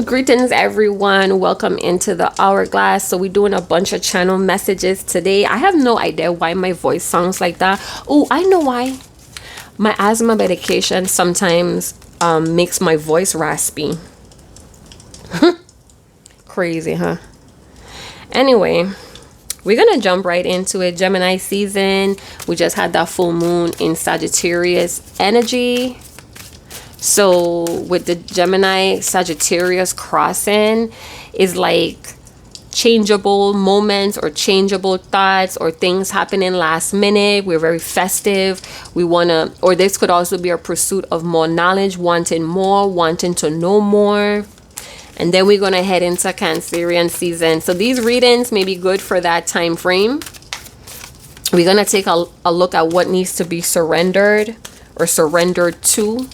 Greetings everyone, welcome into the hourglass. So we're doing a bunch of channel messages today. I have no idea why my voice sounds like that. Oh, I know why. My asthma medication sometimes makes my voice raspy. Crazy, huh? Anyway, we're gonna jump right into it. Gemini season, we just had that full moon in Sagittarius energy. So with the Gemini Sagittarius crossing is like changeable moments or changeable thoughts or things happening last minute. We're very festive. We want to, or this could also be a pursuit of more knowledge, wanting more, wanting to know more. And then we're going to head into Cancerian season. So these readings may be good for that time frame. We're going to take a look at what needs to be surrendered or surrendered to.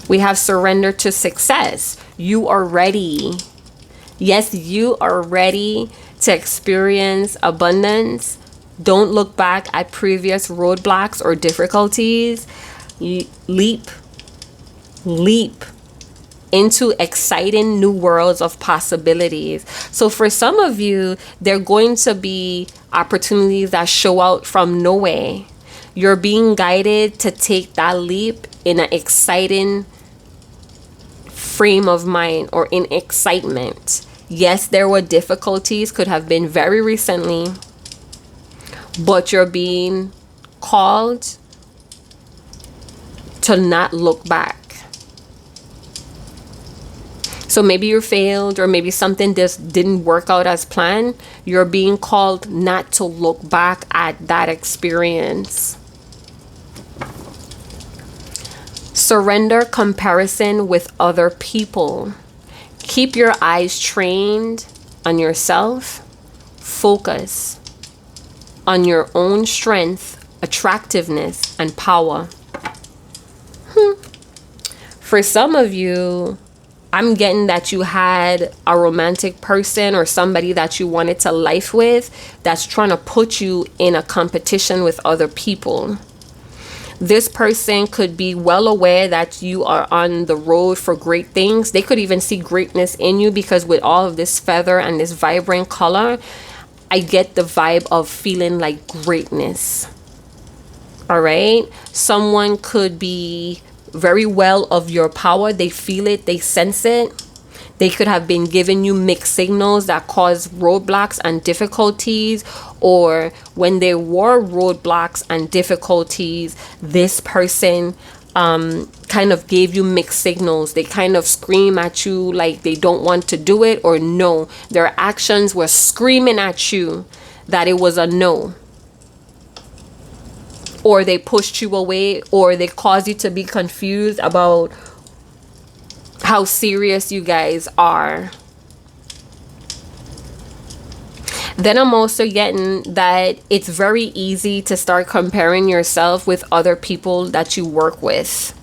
We have surrender to success. You are ready. Yes, you are ready to experience abundance. Don't look back at previous roadblocks or difficulties. Leap into exciting new worlds of possibilities. So for some of you, there are going to be opportunities that show out from nowhere. You're being guided to take that leap in an exciting frame of mind or in excitement. Yes, there were difficulties, could have been very recently, but you're being called to not look back. So maybe you failed, or maybe something just didn't work out as planned. You're being called not to look back at that experience. Surrender comparison with other people. Keep your eyes trained on yourself. Focus on your own strength, attractiveness, and power. For some of you, I'm getting that you had a romantic person or somebody that you wanted to life with that's trying to put you in a competition with other people. This person could be well aware that you are on the road for great things. They could even see greatness in you, because with all of this feather and this vibrant color, I get the vibe of feeling like greatness. All right. Someone could be very well of your power. They feel it. They sense it. They could have been giving you mixed signals that cause roadblocks and difficulties, or when there were roadblocks and difficulties, this person kind of gave you mixed signals. They kind of scream at you like they don't want to do it, or no. Their actions were screaming at you that it was a no. Or they pushed you away, or they caused you to be confused about how serious you guys are. Then I'm also getting that it's very easy to start comparing yourself with other people that you work with.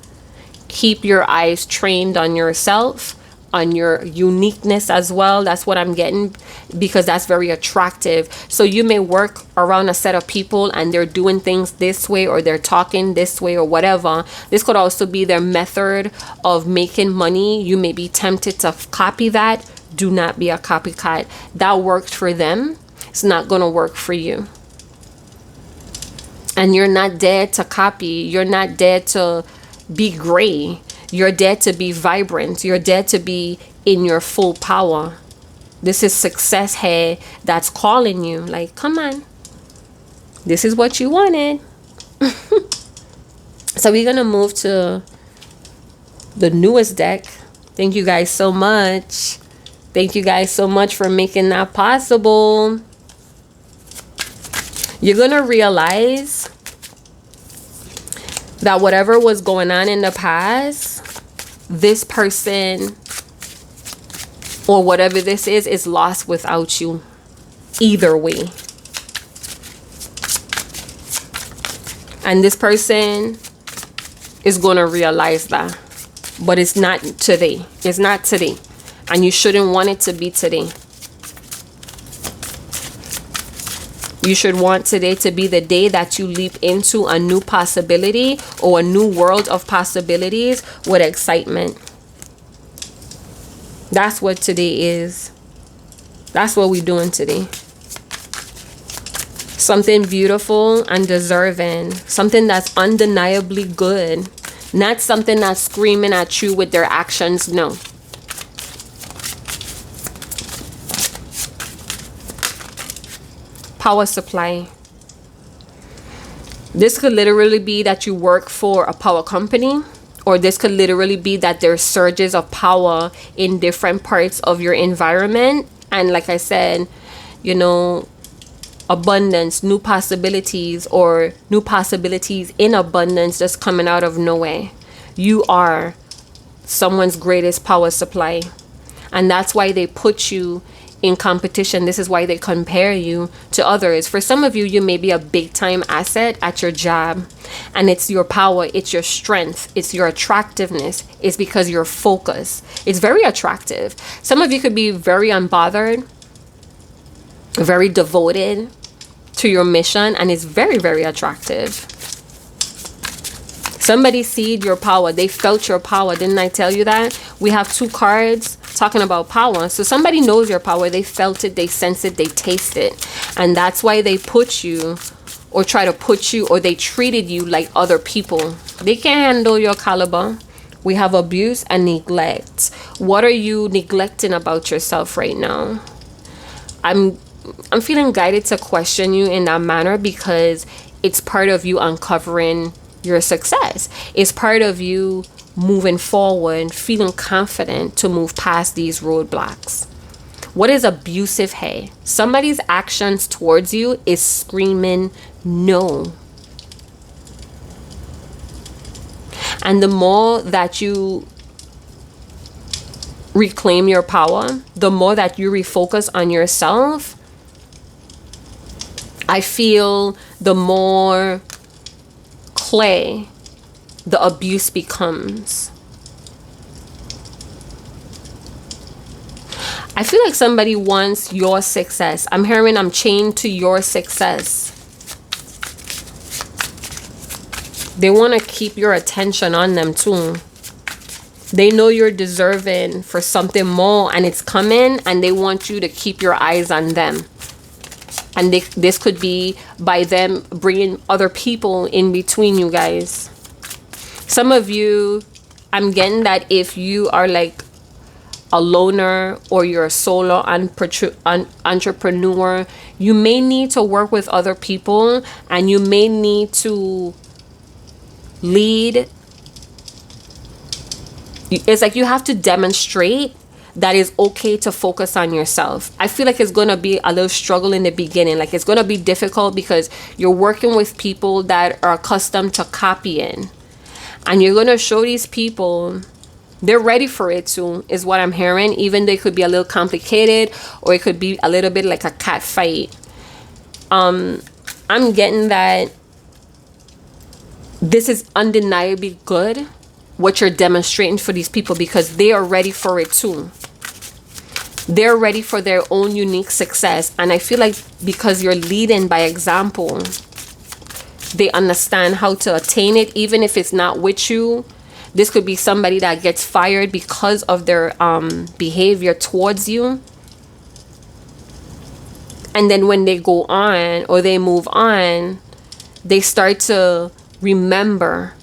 Keep your eyes trained on yourself, on your uniqueness as well. That's what I'm getting, because that's very attractive. So you may work around a set of people and they're doing things this way, or they're talking this way, or whatever. This could also be their method of making money. You may be tempted to copy that. Do not be a copycat. That worked for them. It's not going to work for you. And you're not there to copy. You're not there to be gray. You're there to be vibrant. You're there to be in your full power. This is success here that's calling you. Like, come on. This is what you wanted. So we're going to move to the newest deck. Thank you guys so much. Thank you guys so much for making that possible. You're going to realize that whatever was going on in the past, this person or whatever this is lost without you. Either way. And this person is going to realize that. But it's not today. It's not today. And you shouldn't want it to be today. You should want today to be the day that you leap into a new possibility or a new world of possibilities with excitement. That's what today is. That's what we're doing today. Something beautiful and deserving. Something that's undeniably good. Not something that's screaming at you with their actions. No. Power supply. This could literally be that you work for a power company, or this could literally be that there's surges of power in different parts of your environment. And like I said, you know, abundance, new possibilities, or new possibilities in abundance just coming out of nowhere. You are someone's greatest power supply. And that's why they put you in competition. This is why they compare you to others. For some of you, you may be a big time asset at your job, and it's your power, it's your strength, it's your attractiveness. It's because your focus. It's very attractive. Some of you could be very unbothered, very devoted to your mission, and it's very, very attractive. Somebody seed your power. They felt your power. Didn't I tell you that? We have 2 cards talking about power. So somebody knows your power. They felt it, they sense it, they taste it. And that's why they put you, or try to put you, or they treated you like other people. They can't handle your caliber. We have abuse and neglect. What are you neglecting about yourself right now? I'm feeling guided to question you in that manner, because it's part of you uncovering your success. It's part of you moving forward, feeling confident to move past these roadblocks. What is abusive here? Somebody's actions towards you is screaming no. And the more that you reclaim your power, the more that you refocus on yourself, I feel the more clear the abuse becomes. I feel like somebody wants your success. I'm hearing I'm chained to your success. They want to keep your attention on them too. They know you're deserving for something more, and it's coming, and they want you to keep your eyes on them. And this could be by them bringing other people in between you guys. Some of you, I'm getting that if you are like a loner, or you're a solo entrepreneur, you may need to work with other people, and you may need to lead. It's like you have to demonstrate that it's okay to focus on yourself. I feel like it's going to be a little struggle in the beginning. Like it's going to be difficult because you're working with people that are accustomed to copying. And you're going to show these people they're ready for it too, is what I'm hearing. Even though it could be a little complicated, or it could be a little bit like a cat fight. I'm getting that this is undeniably good, what you're demonstrating for these people, because they are ready for it too. They're ready for their own unique success. And I feel like because you're leading by example, they understand how to attain it, even if it's not with you. This could be somebody that gets fired because of their behavior towards you. And then when they go on, or they move on, they start to remember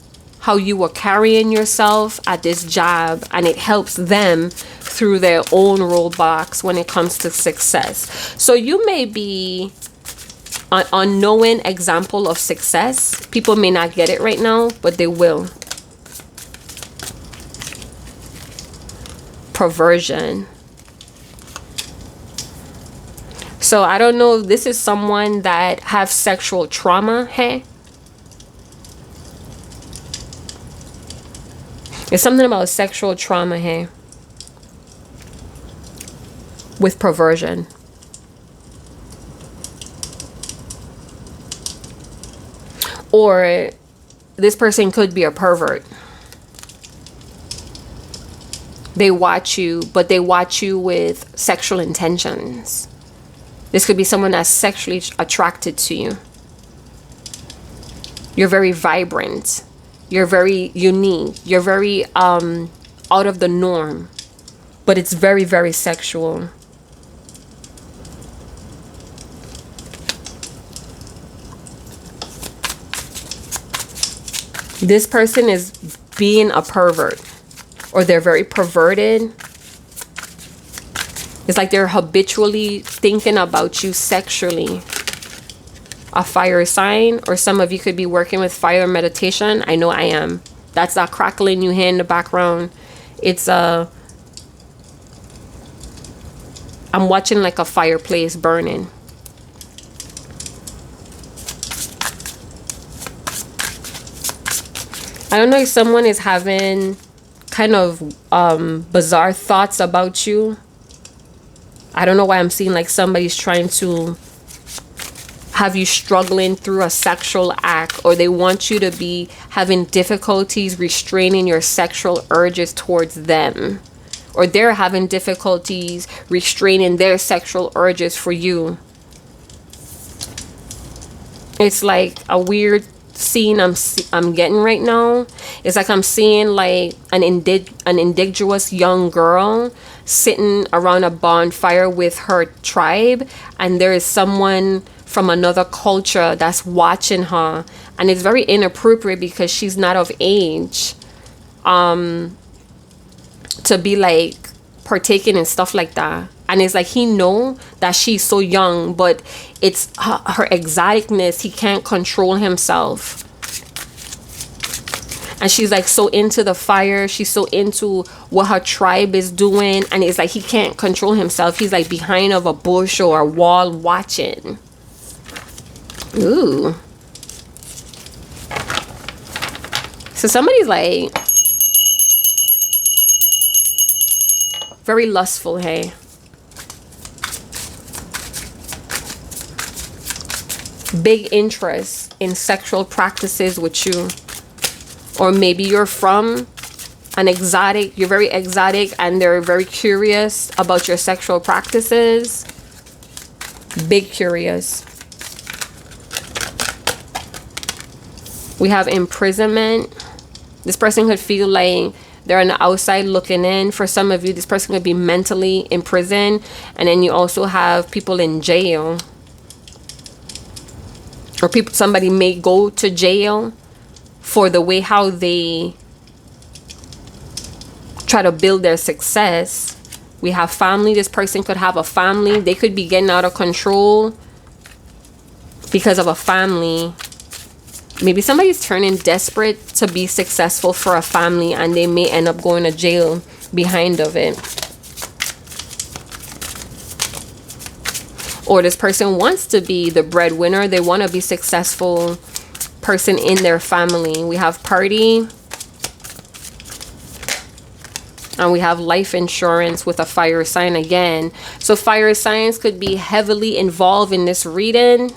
how you were carrying yourself at this job, and it helps them through their own roadblocks when it comes to success. So you may be an unknowing example of success. People may not get it right now, but they will. Perversion. So I don't know if this is someone that have sexual trauma. Hey, it's something about sexual trauma here with perversion. Or this person could be a pervert. They watch you, but they watch you with sexual intentions. This could be someone that's sexually attracted to you. You're very vibrant. You're very unique. You're very out of the norm. But it's very, very sexual. This person is being a pervert, or they're very perverted. It's like they're habitually thinking about you sexually. A fire sign, or some of you could be working with fire meditation. I know I am. That's that crackling you hear in the background. It's I'm watching like a fireplace burning. I don't know if someone is having kind of bizarre thoughts about you. I don't know why I'm seeing like somebody's trying to have you struggling through a sexual act, or they want you to be having difficulties restraining your sexual urges towards them, or they're having difficulties restraining their sexual urges for you. It's like a weird scene I'm getting right now. It's like I'm seeing like an indigenous young girl sitting around a bonfire with her tribe, and there is someone from another culture that's watching her, and it's very inappropriate because she's not of age to be like partaking in stuff like that. And it's like he know that she's so young, but it's her exoticness. He can't control himself. And she's like so into the fire. She's so into what her tribe is doing. And it's like he can't control himself. He's like behind of a bush or a wall watching. Ooh. So somebody's like very lustful, hey? Big interest in sexual practices with you. Or maybe you're from an exotic, you're very exotic, and they're very curious about your sexual practices. Big curious. We have imprisonment. This person could feel like they're on the outside looking in. For some of you, this person could be mentally imprisoned. And then you also have people in jail. Or somebody may go to jail for the way how they try to build their success. We have family. This person could have a family. They could be getting out of control because of a family. Maybe somebody's turning desperate to be successful for a family, and they may end up going to jail behind of it. Or this person wants to be the breadwinner. They want to be successful person in their family. We have party. And we have life insurance with a fire sign again. So fire signs could be heavily involved in this reading.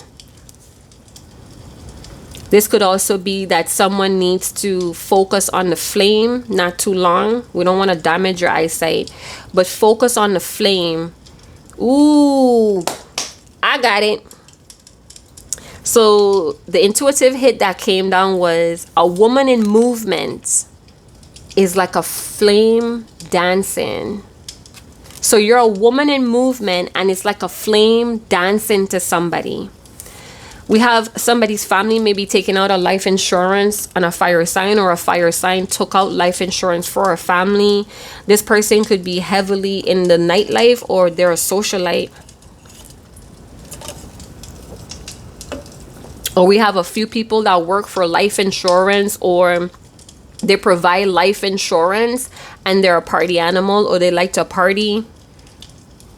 This could also be that someone needs to focus on the flame, not too long. We don't want to damage your eyesight, but focus on the flame. Ooh, I got it. So the intuitive hit that came down was a woman in movement is like a flame dancing. So you're a woman in movement, and it's like a flame dancing to somebody. We have somebody's family maybe taking out a life insurance on a fire sign, or a fire sign took out life insurance for a family. This person could be heavily in the nightlife, or they're a socialite. Or we have a few people that work for life insurance, or they provide life insurance, and they're a party animal, or they like to party.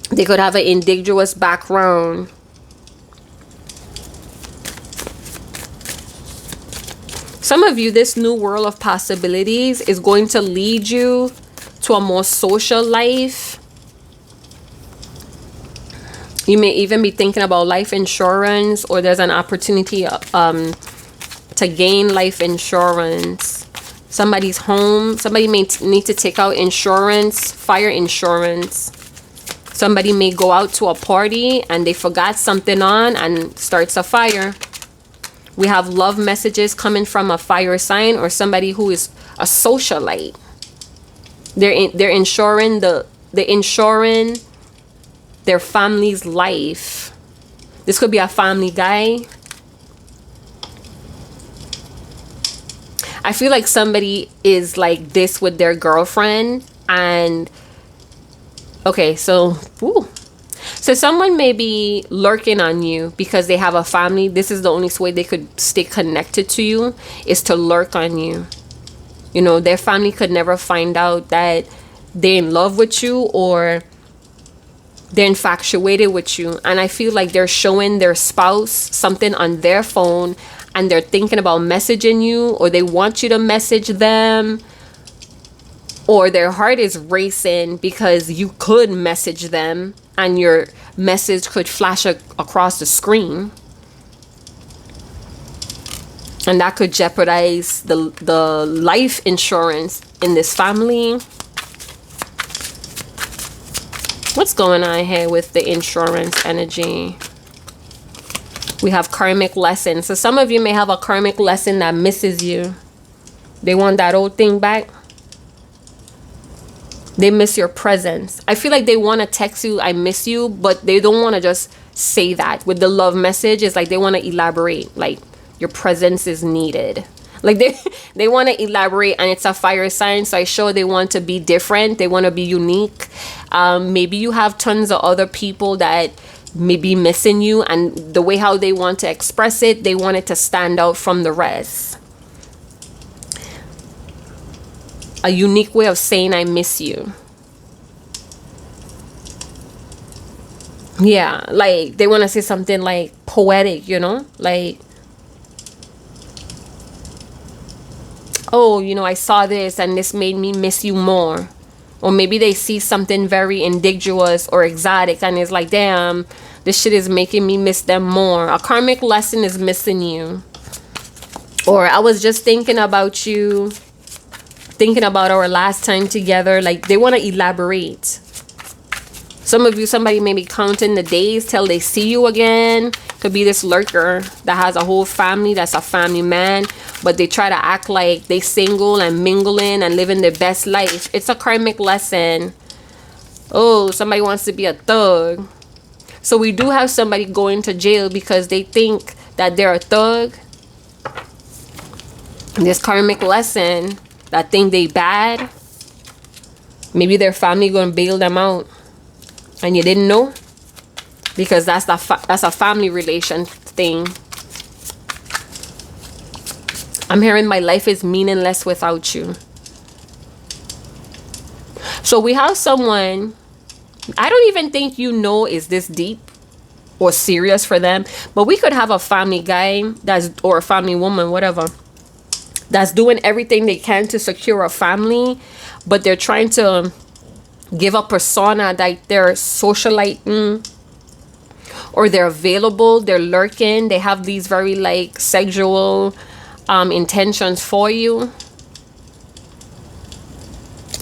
They could have an indigenous background. Some of you, this new world of possibilities is going to lead you to a more social life. You may even be thinking about life insurance, or there's an opportunity to gain life insurance. Somebody's home. Somebody may need to take out insurance, fire insurance. Somebody may go out to a party and they forgot something on and starts a fire. We have love messages coming from a fire sign or somebody who is a socialite. They're ensuring their family's life. This could be a family guy. I feel like somebody is like this with their girlfriend, and okay, so someone may be lurking on you because they have a family. This is the only way they could stay connected to you, is to lurk on you. You know, their family could never find out that they're in love with you or they're infatuated with you. And I feel like they're showing their spouse something on their phone and they're thinking about messaging you, or they want you to message them, or their heart is racing because you could message them and your message could flash across the screen. And that could jeopardize the life insurance in this family. What's going on here with the insurance energy? We have karmic lesson. So some of you may have a karmic lesson that misses you. They want that old thing back. They miss your presence. I feel like they want to text you, I miss you, but they don't want to just say that. With the love message, it's like they want to elaborate. Like, your presence is needed. Like they want to elaborate, and it's a fire sign, so I show they want to be different. They want to be unique. Maybe you have tons of other people that may be missing you, and the way how they want to express it, they want it to stand out from the rest. A unique way of saying I miss you. Yeah, like they want to say something like poetic, you know, like, oh, you know, I saw this and this made me miss you more. Or maybe they see something very indigenous or exotic and it's like, damn, this shit is making me miss them more. A karmic lesson is missing you. Or I was just thinking about you, thinking about our last time together. Like, they want to elaborate. Some of you, somebody may be counting the days till they see you again. Could be this lurker that has a whole family, that's a family man, but they try to act like they single and mingling and living their best life. It's a karmic lesson. Oh, somebody wants to be a thug. So we do have somebody going to jail because they think that they're a thug. This karmic lesson, that think they bad. Maybe their family gonna bail them out and you didn't know, because that's a family relation thing. I'm hearing my life is meaningless without you. So we have someone, I don't even think you know is this deep or serious for them, but we could have a family guy or a family woman, whatever, that's doing everything they can to secure a family, but they're trying to give a persona that they're socialiting, or they're available, they're lurking, they have these very like sexual intentions for you.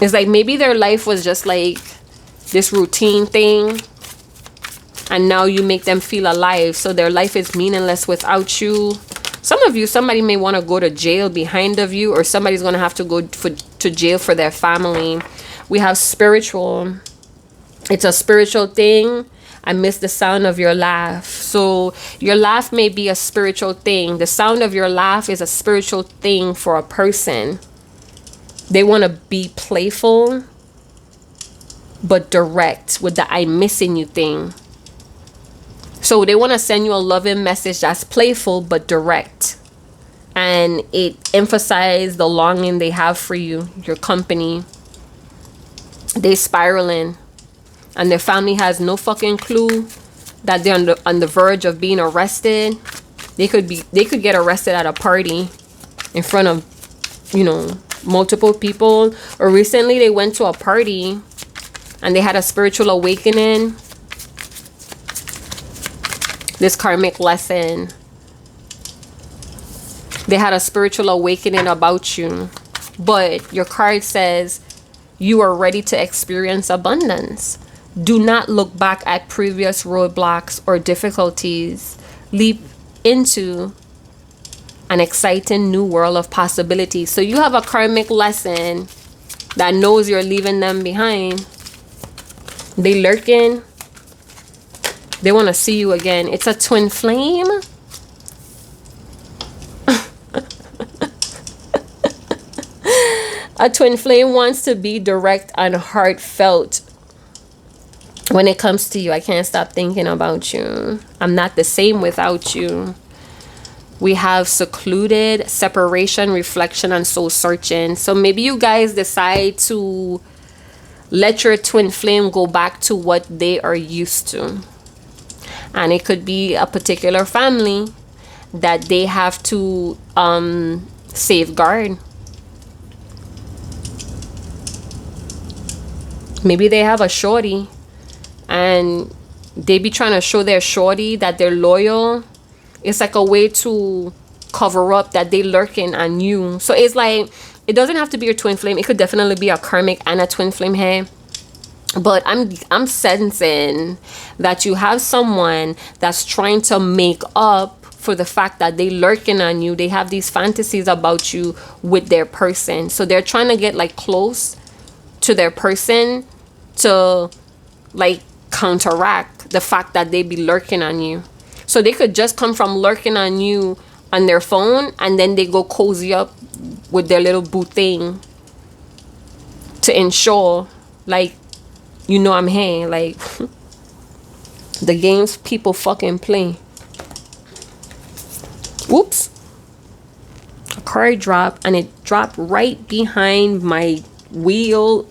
It's like maybe their life was just like this routine thing, and now you make them feel alive, so their life is meaningless without you. Some of you, somebody may want to go to jail behind of you, or somebody's going to have to go to jail for their family. We have spiritual. It's a spiritual thing. I miss the sound of your laugh. So your laugh may be a spiritual thing. The sound of your laugh is a spiritual thing for a person. They want to be playful, but direct with the I'm missing you thing. So they want to send you a loving message that's playful but direct. And it emphasizes the longing they have for you, your company. They spiraling, and their family has no fucking clue that they're on the verge of being arrested. They could get arrested at a party in front of, you know, multiple people. Or recently they went to a party and they had a spiritual awakening. This karmic lesson. They had a spiritual awakening about you, but your card says you are ready to experience abundance. Do not look back at previous roadblocks or difficulties. Leap into an exciting new world of possibilities. So you have a karmic lesson that knows you're leaving them behind. They lurking. They want to see you again. It's a twin flame. A twin flame wants to be direct and heartfelt when it comes to you. I can't stop thinking about you. I'm not the same without you. We have secluded, separation, reflection, and soul searching. So maybe you guys decide to let your twin flame go back to what they are used to. And it could be a particular family that they have to safeguard. Maybe they have a shorty and they be trying to show their shorty that they're loyal. It's like a way to cover up that they lurking on you. So it's like, it doesn't have to be your twin flame. It could definitely be a karmic and a twin flame here. But I'm sensing that you have someone that's trying to make up for the fact that they lurking on you. They have these fantasies about you with their person. So they're trying to get like close to their person to like counteract the fact that they be lurking on you. So they could just come from lurking on you on their phone and then they go cozy up with their little boo thing to ensure like, you know, I'm here. Like the games people fucking play. Oops. A card dropped and it dropped right behind my wheel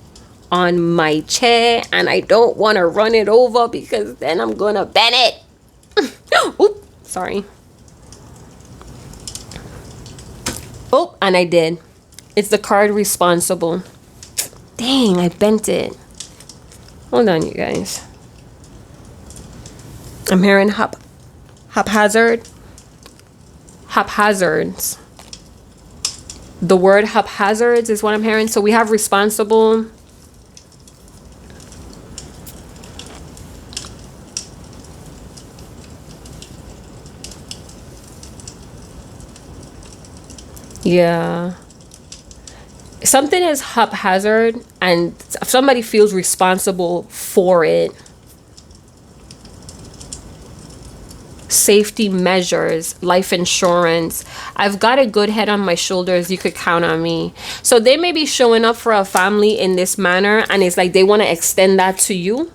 on my chair, and I don't want to run it over because then I'm gonna bend it. Oop, sorry. Oh, and I did. It's the card responsible. Dang, I bent it. Hold on, you guys. I'm hearing haphazard. Haphazards. The word haphazards is what I'm hearing. So we have responsible. Yeah. Something is haphazard and somebody feels responsible for it. Safety measures, life insurance. I've got a good head on my shoulders. You could count on me. So they may be showing up for a family in this manner and it's like they want to extend that to you.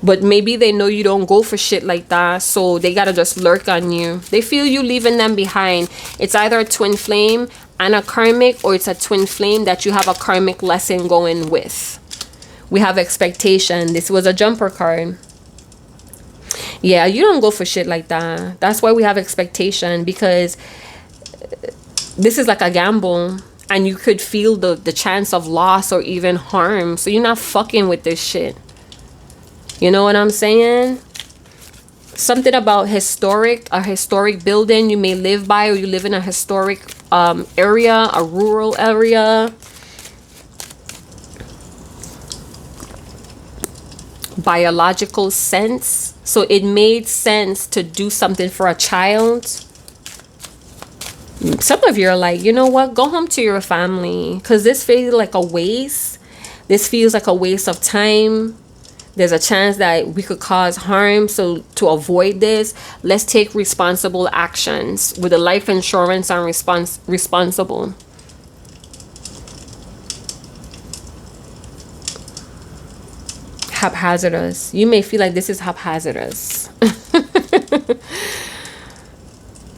But maybe they know you don't go for shit like that. So they got to just lurk on you. They feel you leaving them behind. It's either a twin flame and a karmic, or it's a twin flame that you have a karmic lesson going with. We have expectation. This was a jumper card. Yeah, you don't go for shit like that. That's why we have expectation, because this is like a gamble and you could feel the chance of loss or even harm. So you're not fucking with this shit. You know what I'm saying? Something about a historic building you may live by, or you live in a historic area, a rural area. Biological sense. So it made sense to do something for a child. Some of you are like, you know what? Go home to your family, because this feels like a waste. This feels like a waste of time. There's a chance that we could cause harm. So to avoid this, let's take responsible actions with the life insurance and responsible. Haphazardous. You may feel like this is haphazardous.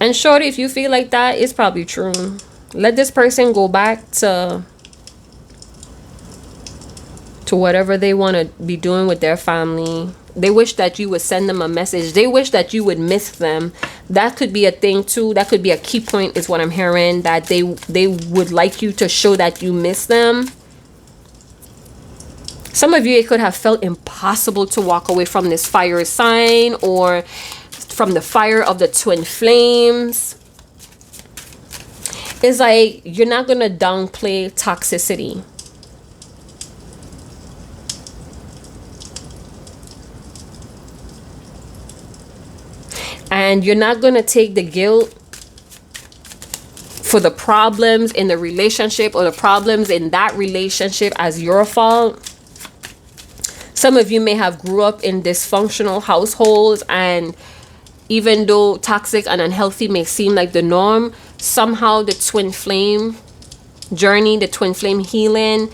And shorty, if you feel like that, it's probably true. Let this person go back to whatever they want to be doing with their family. They wish that you would send them a message. They wish that you would miss them. That could be a thing too. That could be a key point, is what I'm hearing, that they would like you to show that you miss them. Some of you, it could have felt impossible to walk away from this fire sign, or from the fire of the twin flames. It's like you're not going to downplay toxicity. And you're not going to take the guilt for the problems in the relationship or the problems in that relationship as your fault. Some of you may have grew up in dysfunctional households, and even though toxic and unhealthy may seem like the norm, somehow the twin flame journey, the twin flame healing,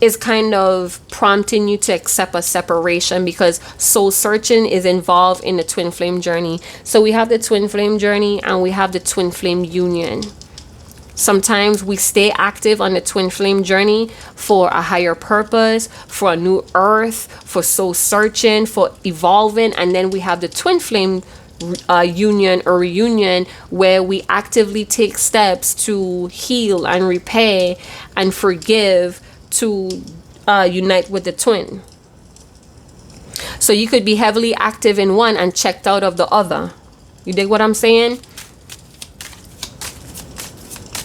is kind of prompting you to accept a separation, because soul searching is involved in the twin flame journey. So we have the twin flame journey and we have the twin flame union. Sometimes we stay active on the twin flame journey for a higher purpose, for a new earth, for soul searching, for evolving. And then we have the twin flame union or reunion, where we actively take steps to heal and repair and forgive, to unite with the twin. So you could be heavily active in one and checked out of the other. You dig what I'm saying?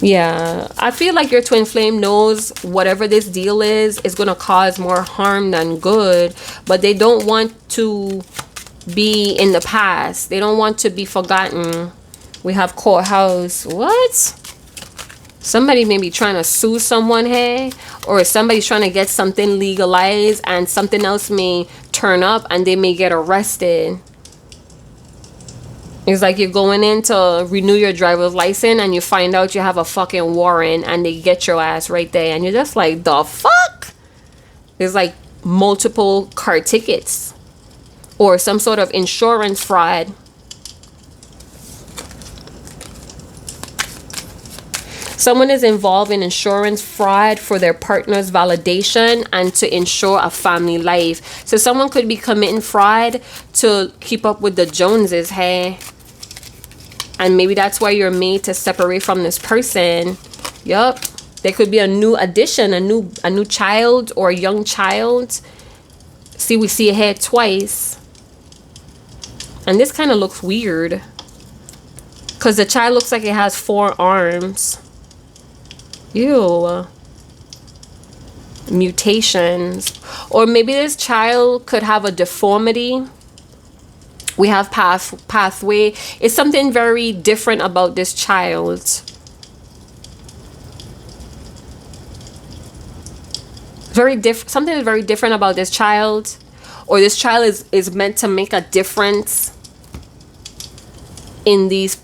Yeah, I feel like your twin flame knows whatever this deal is going to cause more harm than good, but they don't want to be in the past. They don't want to be forgotten. We have courthouse. What? Somebody may be trying to sue someone here, or somebody's trying to get something legalized and something else may turn up and they may get arrested. It's like you're going in to renew your driver's license and you find out you have a fucking warrant and they get your ass right there. And you're just like, the fuck? There's like multiple car tickets or some sort of insurance fraud. Someone is involved in insurance fraud for their partner's validation and to ensure a family life. So someone could be committing fraud to keep up with the Joneses, hey? And maybe that's why you're made to separate from this person. Yup. There could be a new addition, a new child or a young child. See, we see it here twice. And this kind of looks weird, because the child looks like it has 4 arms. Ew. Mutations. Or maybe this child could have a deformity. We have pathway. It's something very different about this child. Something is very different about this child. Or this child is meant to make a difference in these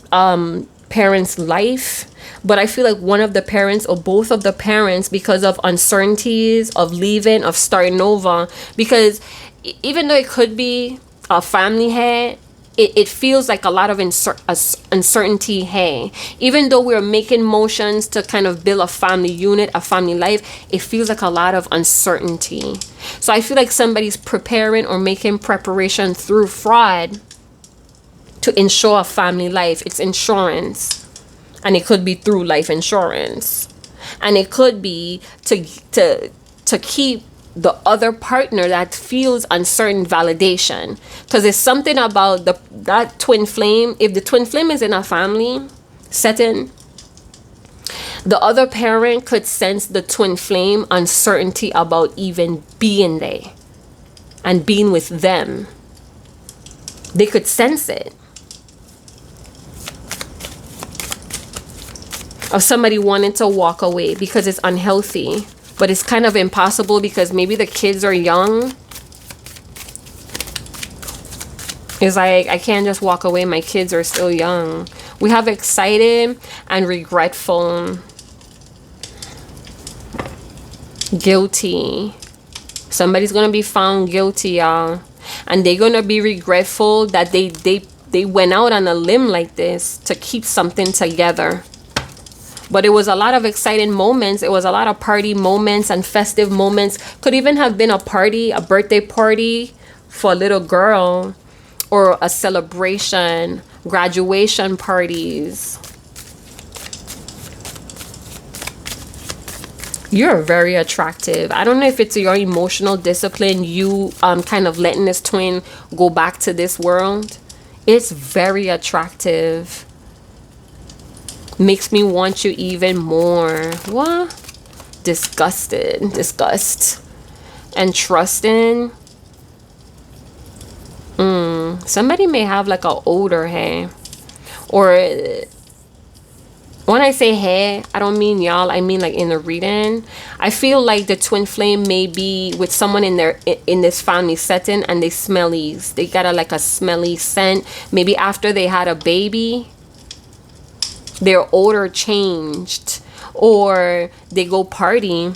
parents' life. But I feel like one of the parents or both of the parents, because of uncertainties of leaving, of starting over, because even though it could be a family here, it feels like a lot of uncertainty here. Even though we're making motions to kind of build a family unit, a family life, it feels like a lot of uncertainty. So I feel like somebody's preparing or making preparation through fraud to ensure a family life. It's insurance. And it could be through life insurance. And it could be to keep the other partner that feels uncertain validation. Because there's something about that twin flame. If the twin flame is in a family setting, the other parent could sense the twin flame uncertainty about even being there and being with them. They could sense it. Of somebody wanting to walk away because it's unhealthy. But it's kind of impossible because maybe the kids are young. It's like, I can't just walk away. My kids are still young. We have excited and regretful. Guilty. Somebody's going to be found guilty, y'all. And they're going to be regretful that they went out on a limb like this to keep something together. But it was a lot of exciting moments. It was a lot of party moments and festive moments. Could even have been a party, a birthday party for a little girl, or a celebration, graduation parties. You're very attractive. I don't know if it's your emotional discipline, you kind of letting this twin go back to this world. It's very attractive. Makes me want you even more. What? Disgust and trusting. Somebody may have like an older hair, or when I say hair, I don't mean y'all, I mean like in the reading. I feel like the twin flame may be with someone in this family setting, and they smellies. They got like a smelly scent. Maybe after they had a baby, their odor changed, or they go party.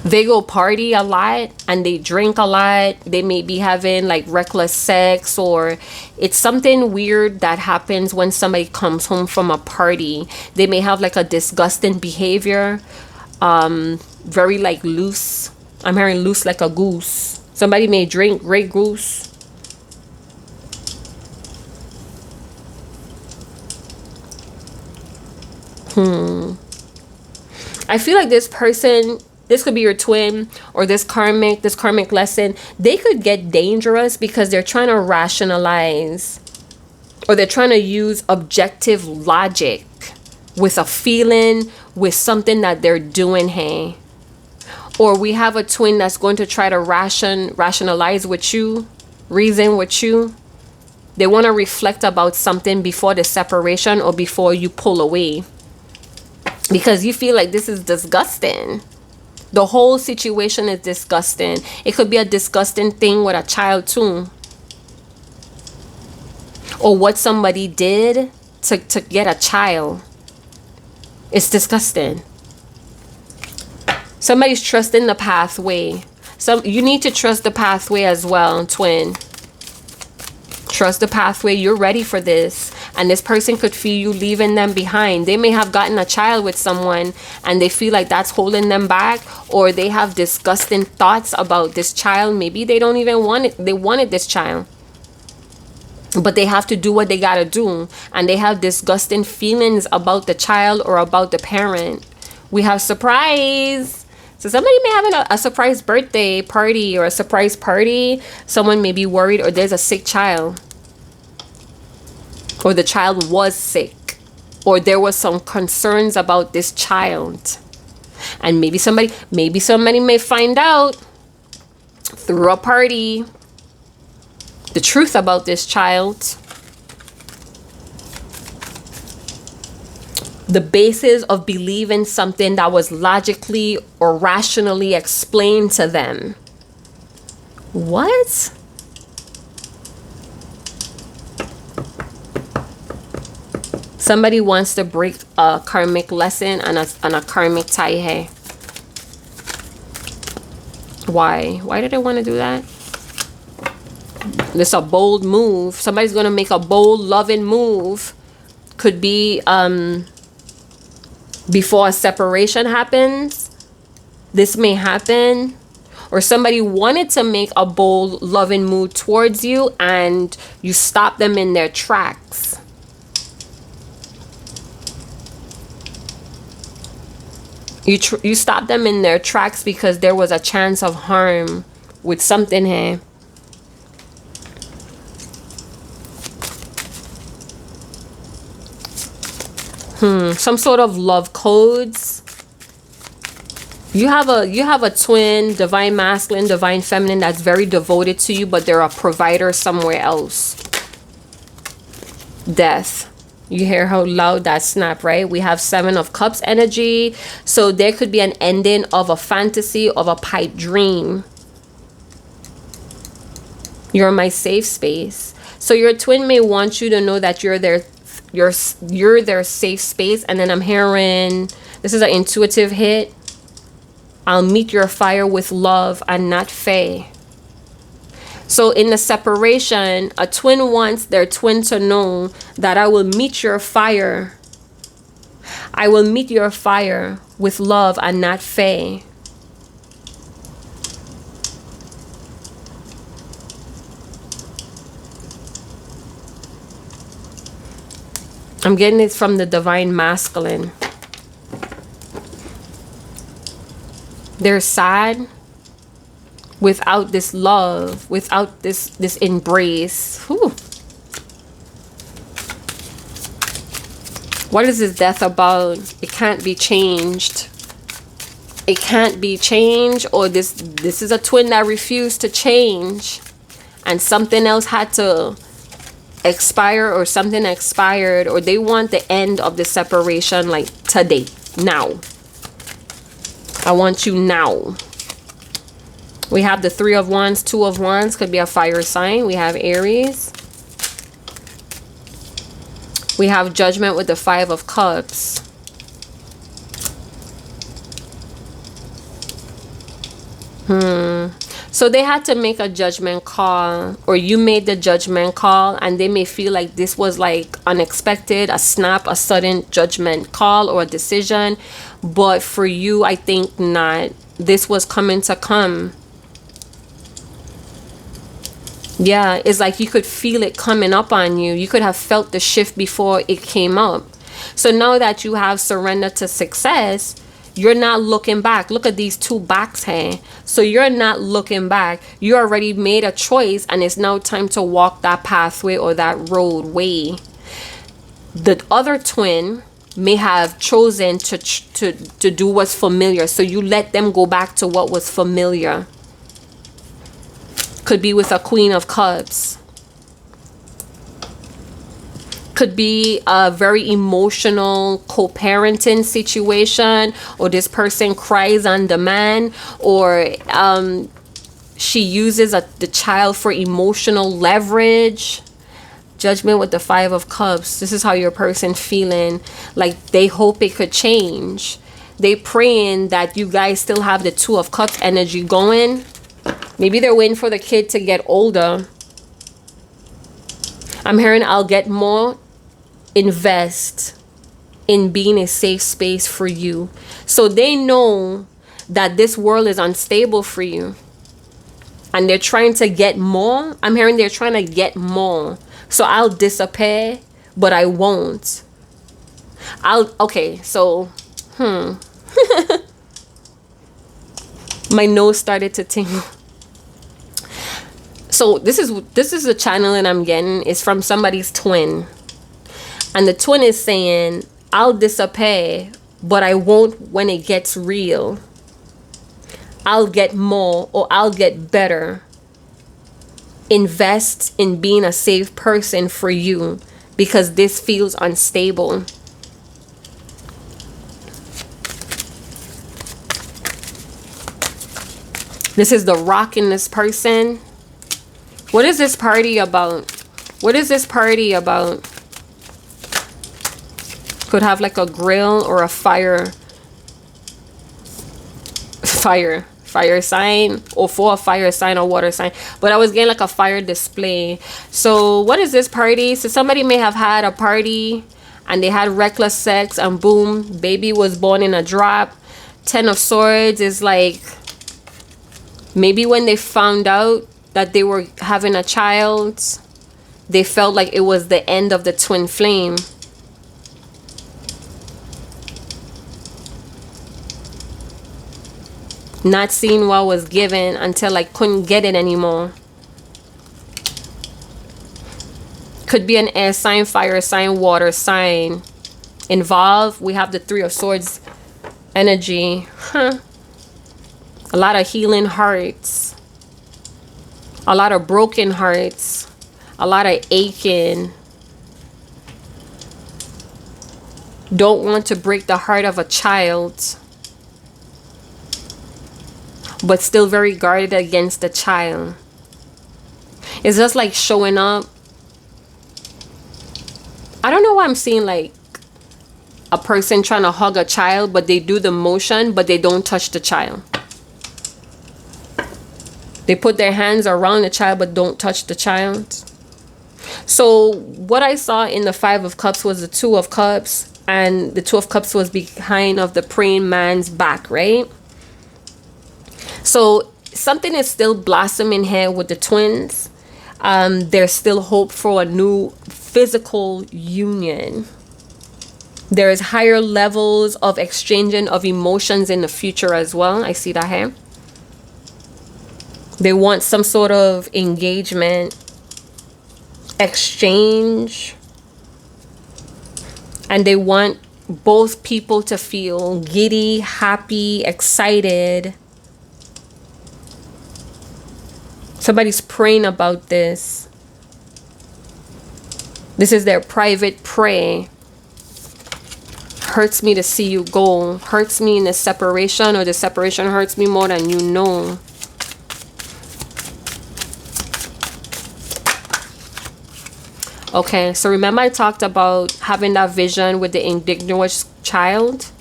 They go party a lot and they drink a lot. They may be having like reckless sex, or it's something weird that happens when somebody comes home from a party. They may have like a disgusting behavior, very like loose. I'm hearing loose like a goose. Somebody may drink Grey Goose. I feel like this person, this could be your twin, or this karmic lesson, they could get dangerous because they're trying to rationalize, or they're trying to use objective logic with a feeling, with something that they're doing, hey. Or we have a twin that's going to try to rationalize with you, reason with you. They want to reflect about something before the separation or before you pull away, because you feel like this is disgusting. The whole situation is disgusting. It could be a disgusting thing with a child too, or what somebody did to get a child. It's disgusting. Somebody's trusting the pathway. You need to trust the pathway as well, twin. Trust the pathway. You're ready for this. And this person could feel you leaving them behind. They may have gotten a child with someone and they feel like that's holding them back, or they have disgusting thoughts about this child. Maybe they don't even want it. They wanted this child, but they have to do what they gotta do, and they have disgusting feelings about the child or about the parent. We have surprise. So somebody may have a surprise birthday party or a surprise party. Someone may be worried, or there's a sick child, or the child was sick, or there was some concerns about this child. And maybe somebody may find out through a party the truth about this child. The basis of believing something that was logically or rationally explained to them. What? Somebody wants to break a karmic lesson and a karmic tie here. Why? Why did I want to do that? This is a bold move. Somebody's going to make a bold, loving move. Could be before a separation happens. This may happen. Or somebody wanted to make a bold, loving move towards you and you stop them in their tracks. You stop them in their tracks because there was a chance of harm with something here. Some sort of love codes. You have a twin, divine masculine, divine feminine, that's very devoted to you, but they're a provider somewhere else. Death. You hear how loud that snap, right? We have 7 of Cups energy. So there could be an ending of a fantasy, of a pipe dream. You're my safe space. So your twin may want you to know that you're their safe space. And then I'm hearing, this is an intuitive hit. I'll meet your fire with love and not fey. So in the separation, a twin wants their twin to know that I will meet your fire. I will meet your fire with love and not fey. I'm getting it from the divine masculine. They're sad without this love, without this embrace. Whew. What is this death about? It can't be changed. It can't be changed, or this is a twin that refused to change. and something else had to expire, or something expired, or they want the end of the separation like today, now. I want you now. We have the 3 of Wands, 2 of Wands, could be a fire sign. We have Aries. We have Judgment with the 5 of Cups. So they had to make a judgment call, or you made the judgment call, and they may feel like this was like unexpected, a snap, a sudden judgment call or a decision. But for you, I think not. This was coming to come. Yeah, it's like you could feel it coming up on you. You could have felt the shift before it came up. So now that you have surrendered to success, you're not looking back. Look at these 2 backs here. So you're not looking back. You already made a choice, and it's now time to walk that pathway or that roadway. The other twin may have chosen to do what's familiar. So you let them go back to what was familiar. Could be with a Queen of Cups. Could be a very emotional co-parenting situation, or this person cries on demand, or she uses the child for emotional leverage. Judgment with the 5 of Cups. This is how your person feeling. Like they hope it could change. They praying that you guys still have the 2 of Cups energy going. Maybe they're waiting for the kid to get older. I'm hearing I'll get more. Invest in being a safe space for you. So they know that this world is unstable for you, and they're trying to get more. I'm hearing they're trying to get more. So I'll disappear, but I won't. Okay, so my nose started to tingle. So this is the channeling I'm getting. It's from somebody's twin. And the twin is saying, I'll disappear, but I won't when it gets real. I'll get more, or I'll get better. Invest in being a safe person for you, because this feels unstable. This is the rock in this person. What is this party about? What is this party about? Could have like a grill or a fire sign, or for a fire sign or water sign. But I was getting like a fire display. So what is this party? So somebody may have had a party and they had reckless sex, and boom, baby was born in a drop. 10 of Swords is like, maybe when they found out that they were having a child, they felt like it was the end of the twin flame. Not seeing what was given until I couldn't get it anymore. Could be an air sign, fire sign, water sign involved. We have the 3 of Swords energy. A lot of healing hearts. A lot of broken hearts. A lot of aching. Don't want to break the heart of a child, but still very guarded against the child. It's just like showing up. I don't know why I'm seeing like a person trying to hug a child, but they do the motion, but they don't touch the child. They put their hands around the child, but don't touch the child. So what I saw in the 5 of Cups was the 2 of Cups, and the 2 of Cups was behind of the praying man's back, right? So something is still blossoming here with the twins. There's still hope for a new physical union. There is higher levels of exchanging of emotions in the future as well. I see that here. They want some sort of engagement, exchange, and they want both people to feel giddy, happy, excited. Somebody's praying about this. This is their private prayer. Hurts me to see you go. Hurts me in the separation, or the separation hurts me more than you know. Okay, so remember I talked about having that vision with the indigenous child?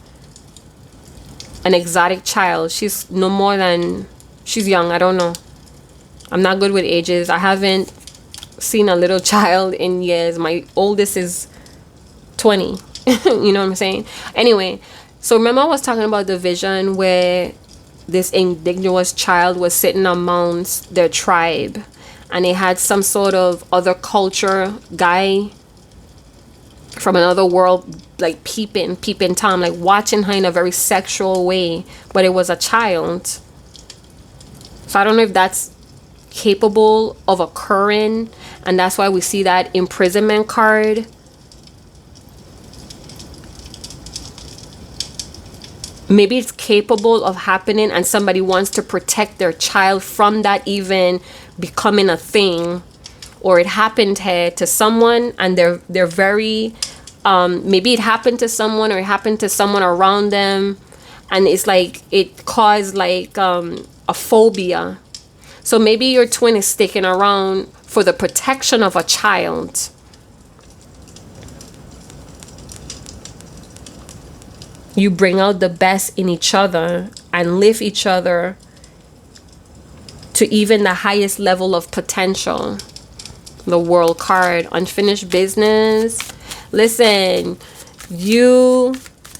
An exotic child. She's no more than, she's young, I don't know. I'm not good with ages. I haven't seen a little child in years. My oldest is 20. You know what I'm saying? Anyway, so remember I was talking about the vision where this indigenous child was sitting amongst their tribe, and they had some sort of other culture guy from another world, like peeping Tom, like watching her in a very sexual way, but it was a child. So I don't know if that's capable of occurring, and that's why we see that imprisonment card. Maybe it's capable of happening, and somebody wants to protect their child from that even becoming a thing, or it happened to someone, and they're very maybe it happened to someone, or it happened to someone around them, and it's like it caused like a phobia. So maybe your twin is sticking around for the protection of a child. You bring out the best in each other and lift each other to even the highest level of potential. The World card, unfinished business. Listen, you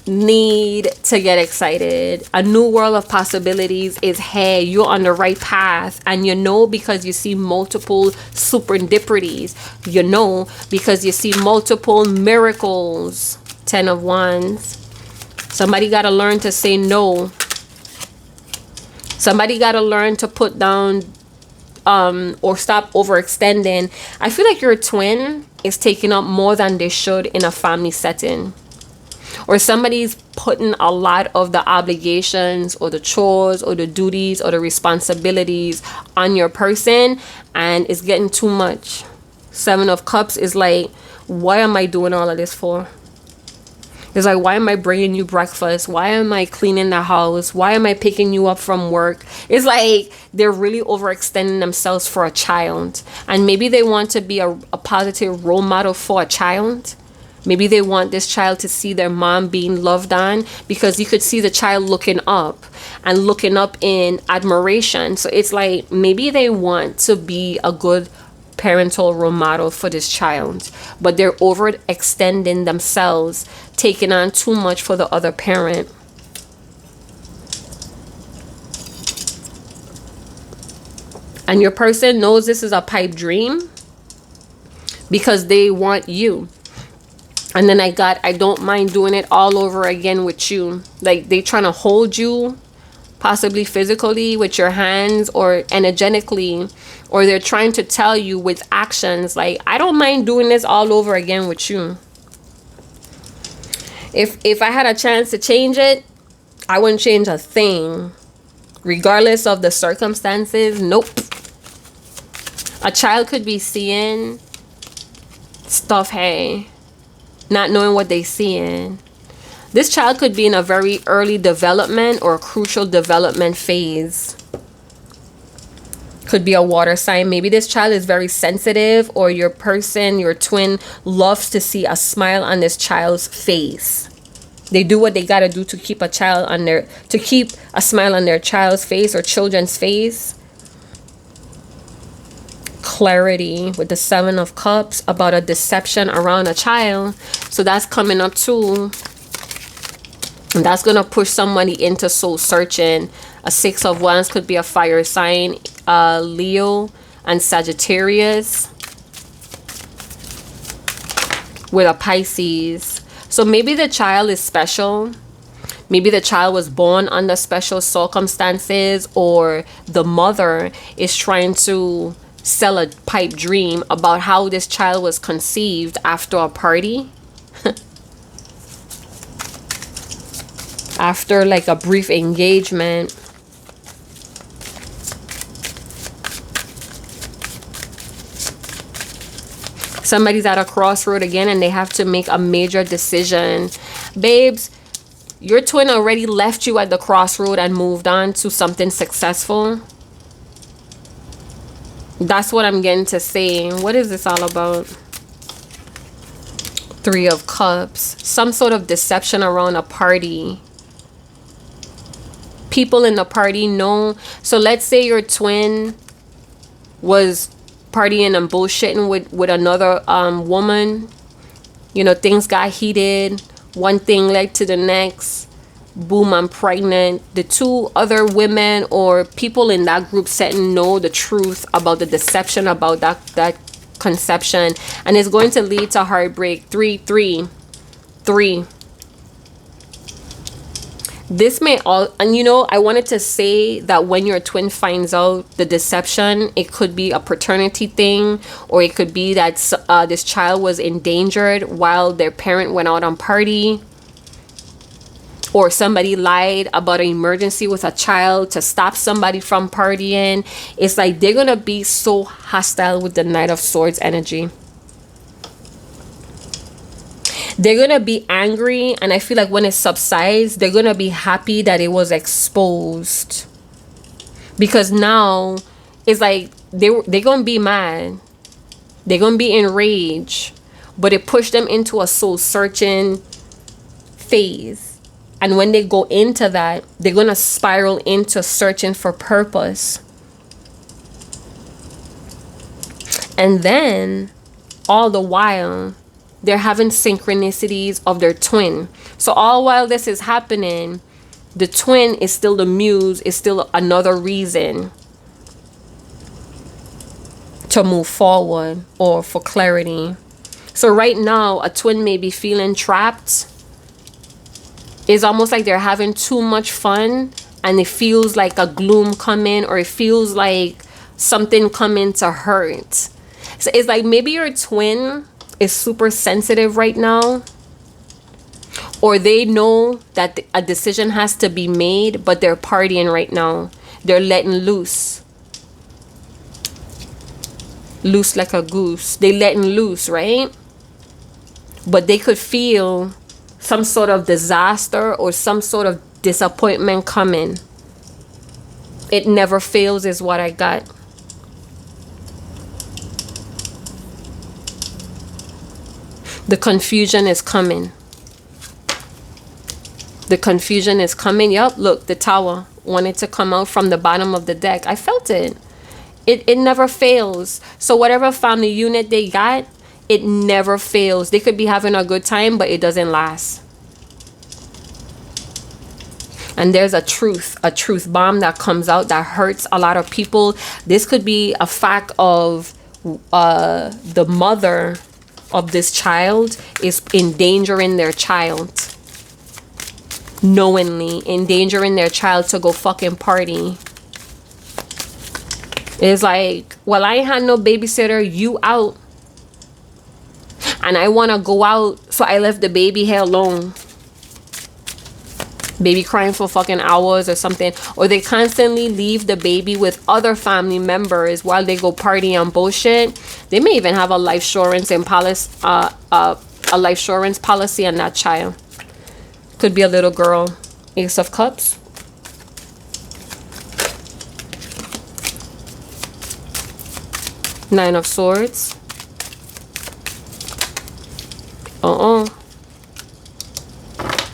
need to get excited. A new world of possibilities is here. You're on the right path, and you know because you see multiple serendipities. You know because you see multiple miracles. 10 of Wands. Somebody got to learn to say no. Somebody got to learn to put down or stop overextending. I feel like your twin is taking up more than they should in a family setting. Or somebody's putting a lot of the obligations or the chores or the duties or the responsibilities on your person, and it's getting too much. 7 of Cups is like, what am I doing all of this for? It's like, why am I bringing you breakfast? Why am I cleaning the house? Why am I picking you up from work? It's like they're really overextending themselves for a child. And maybe they want to be a positive role model for a child. Maybe they want this child to see their mom being loved on, because you could see the child looking up in admiration. So it's like maybe they want to be a good parental role model for this child, but they're overextending themselves, taking on too much for the other parent. And your person knows this is a pipe dream because they want you. And then I don't mind doing it all over again with you. Like they trying to hold you, possibly physically with your hands or energetically, or they're trying to tell you with actions like, I don't mind doing this all over again with you. If I had a chance to change it, I wouldn't change a thing, regardless of the circumstances. Nope. A child could be seeing stuff, hey, not knowing what they seeing. This child could be in a very early development or a crucial development phase. Could be a water sign. Maybe this child is very sensitive, or your person, your twin, loves to see a smile on this child's face. They do what they got to do to keep a smile on their child's face or children's face. Clarity with the 7 of Cups about a deception around a child. So that's coming up too. And that's going to push somebody into soul searching. A 6 of Wands could be a fire sign, Leo and Sagittarius, with a Pisces. So maybe the child is special. Maybe the child was born under special circumstances, or the mother is trying to sell a pipe dream about how this child was conceived after a party. After like a brief engagement. Somebody's at a crossroad again and they have to make a major decision. Babes, your twin already left you at the crossroad and moved on to something successful. That's what I'm getting to say. What is this all about? Three of Cups. Some sort of deception around a party. People in the party know. So let's say your twin was partying and bullshitting with another woman. You know, things got heated. One thing led to the next. Boom, I'm pregnant. The two other women or people in that group setting know the truth about the deception about that conception, and it's going to lead to heartbreak. 3 3 3. This may all, and you know, I wanted to say that when your twin finds out the deception, it could be a paternity thing, or it could be that this child was endangered while their parent went out on party, or somebody lied about an emergency with a child to stop somebody from partying. It's like they're gonna be so hostile with the Knight of Swords energy. They're gonna be angry, and I feel like when it subsides, they're gonna be happy that it was exposed, because now it's like they're gonna be mad, they're gonna be enraged, but it pushed them into a soul searching phase. And when they go into that, they're going to spiral into searching for purpose. And then, all the while, they're having synchronicities of their twin. So all while this is happening, the twin is still the muse, is still another reason to move forward or for clarity. So right now, a twin may be feeling trapped. It's almost like they're having too much fun, and it feels like a gloom coming, or it feels like something coming to hurt. So it's like maybe your twin is super sensitive right now, or they know that a decision has to be made, but they're partying right now. They're letting loose. Loose like a goose. They letting loose, right? But they could feel some sort of disaster or some sort of disappointment coming. It never fails is what I got. The confusion is coming. The confusion is coming. Yup, look, the Tower wanted to come out from the bottom of the deck. I felt it. It never fails. So whatever family unit they got, it never fails. They could be having a good time, but it doesn't last. And there's a truth bomb that comes out that hurts a lot of people. This could be a fact of the mother of this child is endangering their child. Knowingly endangering their child to go fucking party. It's like, well, I ain't had no babysitter, you out. And I want to go out, so I left the baby here alone. Baby crying for fucking hours or something. Or they constantly leave the baby with other family members while they go party on bullshit. They may even have a life insurance and policy, a life insurance policy on that child. Could be a little girl. Ace of Cups. Nine of Swords.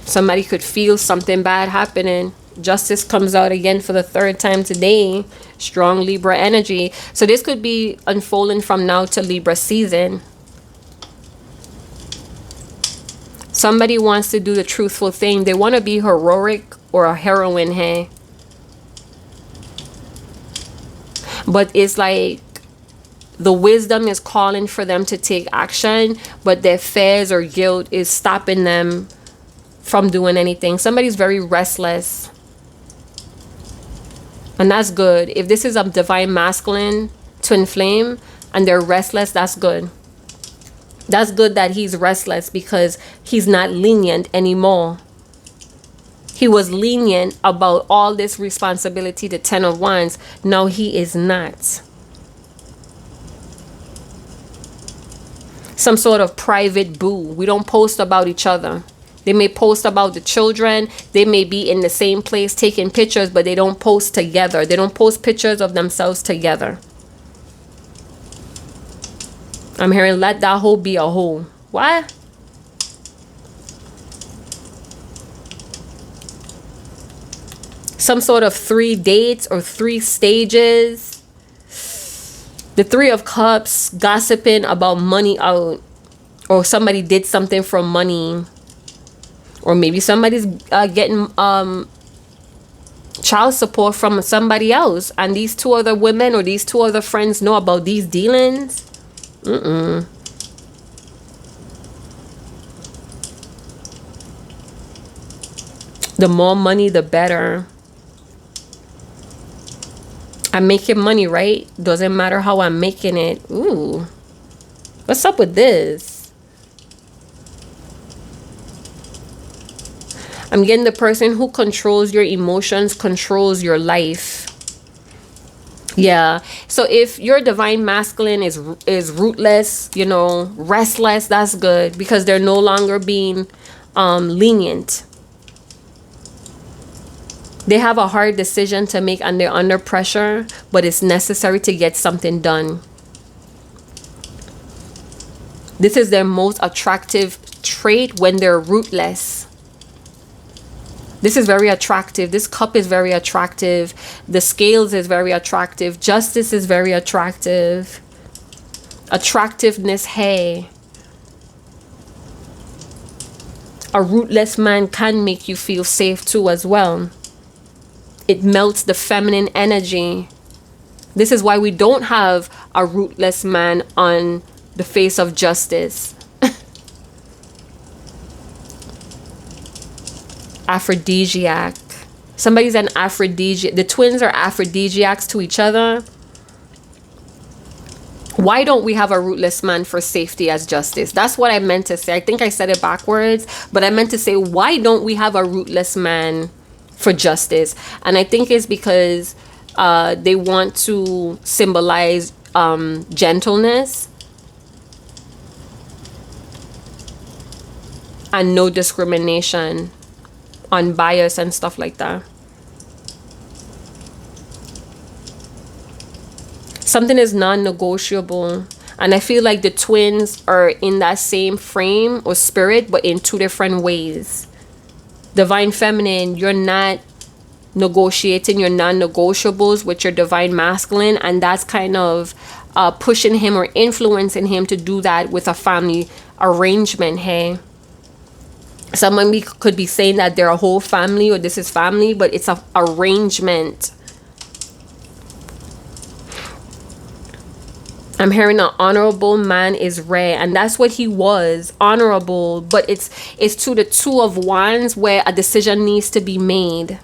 Somebody could feel something bad happening. Justice comes out again for the third time today. Strong Libra energy. So this could be unfolding from now to Libra season. Somebody wants to do the truthful thing. They want to be heroic or a heroine, hey. But it's like the wisdom is calling for them to take action, but their fears or guilt is stopping them from doing anything. Somebody's very restless. And that's good. If this is a divine masculine twin flame and they're restless, that's good. That's good that he's restless, because he's not lenient anymore. He was lenient about all this responsibility, the 10 of Wands. Now he is not. some sort of private boo. We don't post about each other. They may post about the children. They may be in the same place taking pictures, but they don't post together. They don't post pictures of themselves together. I'm hearing let that hoe be a hoe. What? Some sort of 3 dates or 3 stages. The 3 of Cups, gossiping about money out. Or somebody did something for money. Or maybe somebody's getting child support from somebody else. And these 2 other women or these 2 other friends know about these dealings. The more money, the better. I'm making money, right? Doesn't matter how I'm making it. Ooh. What's up with this? I'm getting the person who controls your emotions, controls your life. Yeah. So if your divine masculine is rootless, you know, restless, that's good because they're no longer being lenient. They have a hard decision to make and they're under pressure, but it's necessary to get something done. This is their most attractive trait when they're rootless. This is very attractive. This cup is very attractive. The scales is very attractive. Justice is very attractive. Attractiveness, hey. A rootless man can make you feel safe too as well. It melts the feminine energy. This is why we don't have a rootless man on the face of justice. Aphrodisiac. Somebody's an aphrodisiac. The twins are aphrodisiacs to each other. Why don't we have a rootless man for safety as justice? That's what I meant to say. I think I said it backwards, but I meant to say, why don't we have a rootless man for justice? And I think it's because they want to symbolize gentleness and no discrimination on bias and stuff like that. Something is non-negotiable, and I feel like the twins are in that same frame or spirit, but in 2 different ways. Divine feminine, you're not negotiating your non-negotiables with your divine masculine, and that's kind of pushing him or influencing him to do that with a family arrangement. Hey, someone could be saying that they're a whole family or this is family, but it's a arrangement. I'm hearing an honorable man is rare, and that's what he was, honorable, but it's to the 2 of Wands where a decision needs to be made.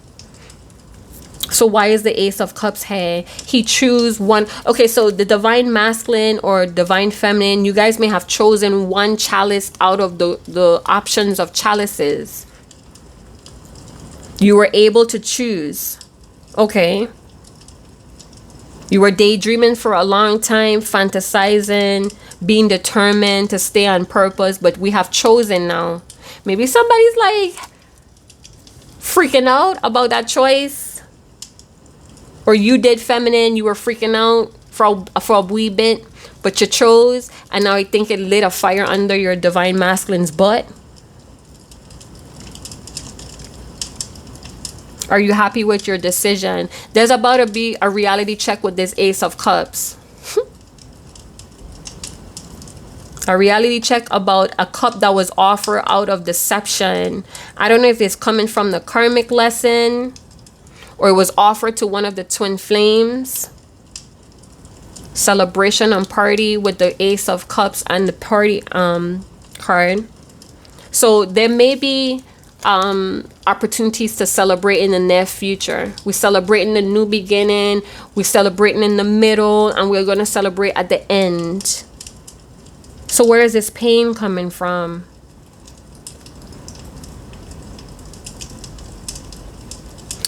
So why is the Ace of Cups here? He choose one. Okay, so the divine masculine or divine feminine, you guys may have chosen one chalice out of the options of chalices. You were able to choose. Okay. You were daydreaming for a long time, fantasizing, being determined to stay on purpose, but we have chosen now. Maybe somebody's like freaking out about that choice. Or you did feminine, you were freaking out for a wee bit, but you chose, and now I think it lit a fire under your divine masculine's butt. Are you happy with your decision? There's about to be a reality check with this Ace of Cups. A reality check about a cup that was offered out of deception. I don't know if it's coming from the karmic lesson, or it was offered to one of the twin flames. Celebration and party with the Ace of Cups and the party card. So there may be opportunities to celebrate in the near future. We're celebrating the new beginning, we're celebrating in the middle, and we're going to celebrate at the end. So where is this pain coming from?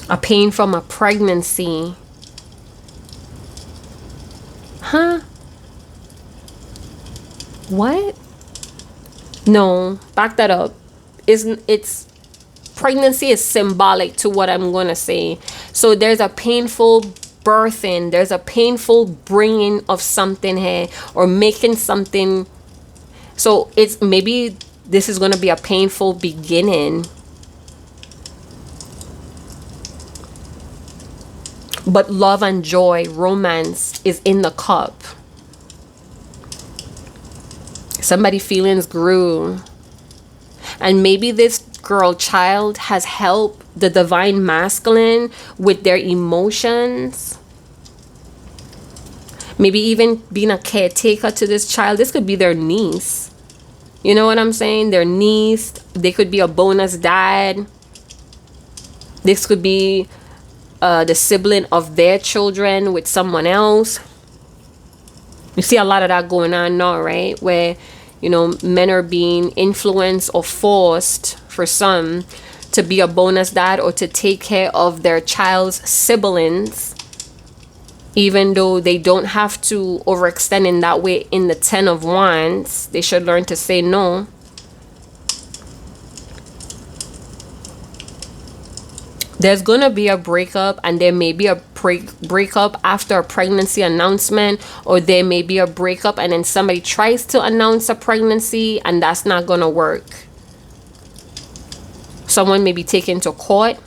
A pain from a pregnancy. Huh? What? No, back that up. It's pregnancy is symbolic to what I'm going to say. So there's a painful birthing, there's a painful bringing of something here, or making something. So it's maybe this is going to be a painful beginning, but love and joy, romance is in the cup. Somebody feelings grew, and maybe this girl child has helped the divine masculine with their emotions. Maybe even being a caretaker to this child. This could be their niece. You know what I'm saying? Their niece. They could be a bonus dad. This could be the sibling of their children with someone else. You see a lot of that going on now, right? Where, you know, men are being influenced or forced, for some, to be a bonus dad or to take care of their child's siblings, even though they don't have to overextend in that way. In the 10 of Wands, they should learn to say no. There's gonna be a breakup, and there may be a breakup after a pregnancy announcement, or there may be a breakup and then somebody tries to announce a pregnancy and that's not gonna work. Someone may be taken to court,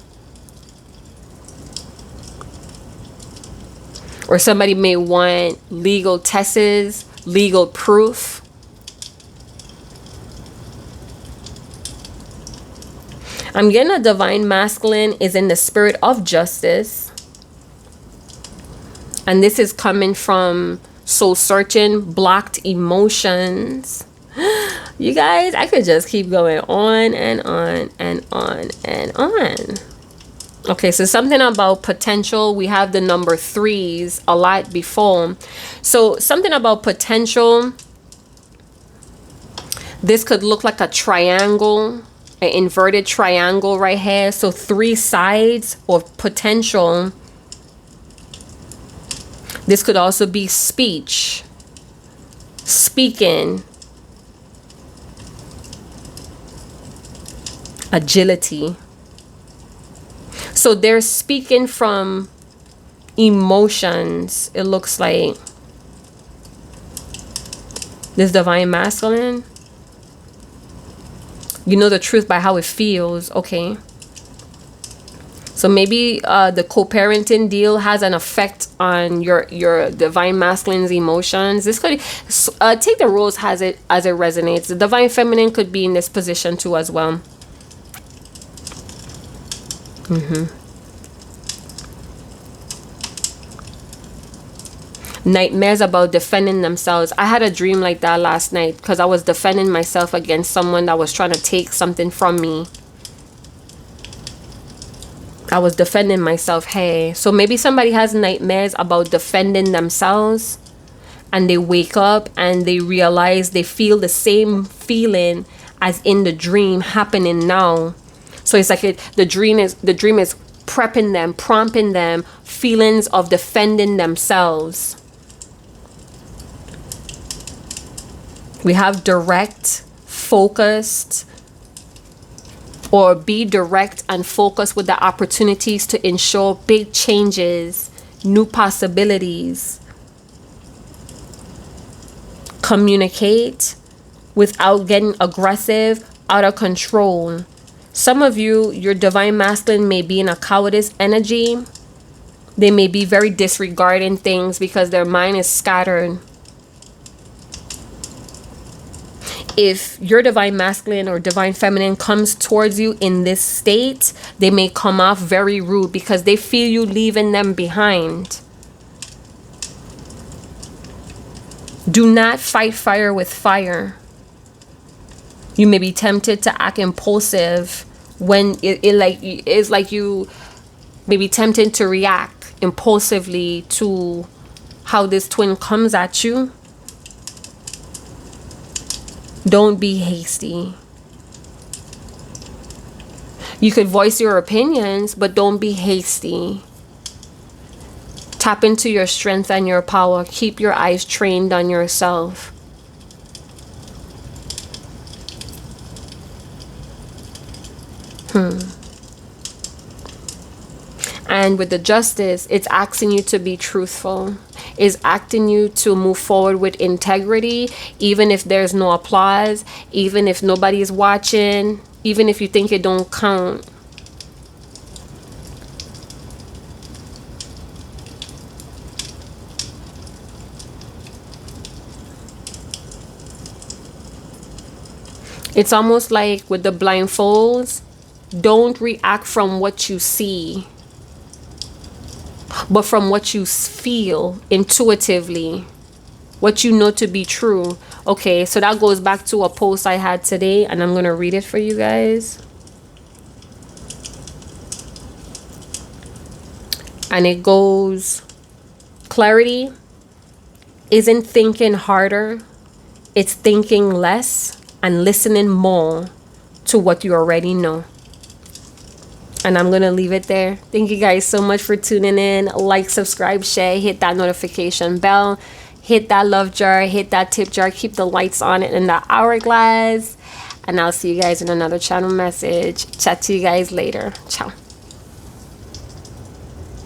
or somebody may want legal tests, legal proof. I'm getting a divine masculine is in the spirit of justice. And this is coming from soul searching, blocked emotions. You guys, I could just keep going on and on and on and on. Okay, so something about potential. We have the number 3s a lot before. So something about potential. This could look like a triangle. An inverted triangle right here. So 3 sides of potential. This could also be speech, speaking, agility. So they're speaking from emotions. It looks like this divine masculine. You know the truth by how it feels. Okay. So maybe the co-parenting deal has an effect on your divine masculine's emotions. This could take the roles as it resonates. The divine feminine could be in this position too as well. Nightmares about defending themselves. I had a dream like that last night because I was defending myself against someone that was trying to take something from me. I was defending myself. Hey, so maybe somebody has nightmares about defending themselves, and they wake up and they realize they feel the same feeling as in the dream happening now. So it's like the dream is prepping them, prompting them feelings of defending themselves. We have direct, focused, or be direct and focused with the opportunities to ensure big changes, new possibilities. Communicate without getting aggressive, out of control. Some of you, your divine masculine may be in a cowardice energy. They may be very disregarding things because their mind is scattered. If your divine masculine or divine feminine comes towards you in this state, they may come off very rude because they feel you leaving them behind. Do not fight fire with fire. You may be tempted to act impulsive when it's like you may be tempted to react impulsively to how this twin comes at you. Don't be hasty. You could voice your opinions, but don't be hasty. Tap into your strength and your power. Keep your eyes trained on yourself. And with the Justice, it's asking you to be truthful. It's asking you to move forward with integrity, even if there's no applause, even if nobody's watching, even if you think it don't count. It's almost like with the blindfolds, don't react from what you see, but from what you feel intuitively, what you know to be true. Okay, so that goes back to a post I had today, and I'm going to read it for you guys. And it goes, clarity isn't thinking harder, it's thinking less and listening more to what you already know. And I'm going to leave it there. Thank you guys so much for tuning in. Like, subscribe, share, hit that notification bell, hit that love jar, hit that tip jar, keep the lights on it in the hourglass. And I'll see you guys in another channel message. Chat to you guys later. Ciao.